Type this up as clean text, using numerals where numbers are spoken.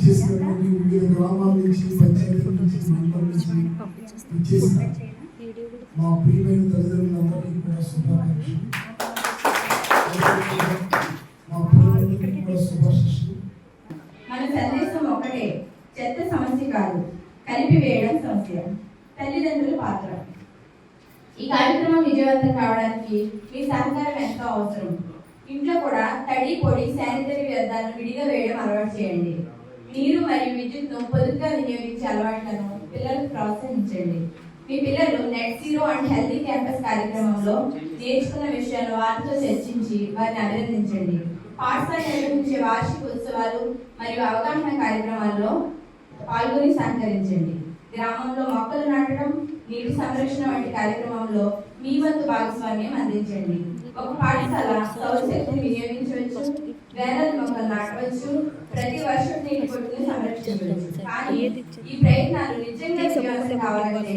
ఇచ్చేసినటువంటి వివిధ గ్రామాల నుంచి పంచాయతీల నుంచి మండలం నుంచి ఇచ్చేసిన మా ప్రియమైన తల్లిదండ్రులందరికీ కూడా శుభాకాంక్షలు. మా పిల్లలందరికీ కూడా శుభాశిష్యులు. మన సందేశం ఒకటే, చెత్త సమస్య కాదు, కలిపి వేయడం సమస్య. తల్లిదండ్రుల పాత్ర. ఈ కార్యక్రమం విజయవంతం కావడానికి మీ సహకారం ఎంతో అవసరం. ఇంట్లో కూడా తడి పొడి శానిటరీ వ్యర్థాలను విడిగా వేయడం అలవాటు చేయండి. నీరు మరియు విద్యుత్ను పొదుపుగా వినియోగించే అలవాట్లను పిల్లలకు ప్రోత్సహించండి. మీ పిల్లలు net zero and healthy campus కార్యక్రమంలో నేర్చుకున్న విషయాలు వారితో చర్చించి వారిని అభినందించండి. పాఠశాల నిర్వహించే వార్షిక ఉత్సవాలు మరియు అవగాహన కార్యక్రమాల్లో పాల్గొని సహకరించండి. గ్రామంలో మొక్కలు నాటడం, నీటి సంరక్షణ వంటి కార్యక్రమంలో మీ వంతు భాగస్వామ్యం అందించండి. ఒక పాఠశాల సౌరశక్తిని వినియోగించవచ్చు, వేలాది మొక్కలు నాటవచ్చు, ప్రతి వర్షం నీటి పొట్టుని సంరక్షించవచ్చు. కానీ ఈ ప్రయత్నాలు నిజంగా విజయవంతం కావాలంటే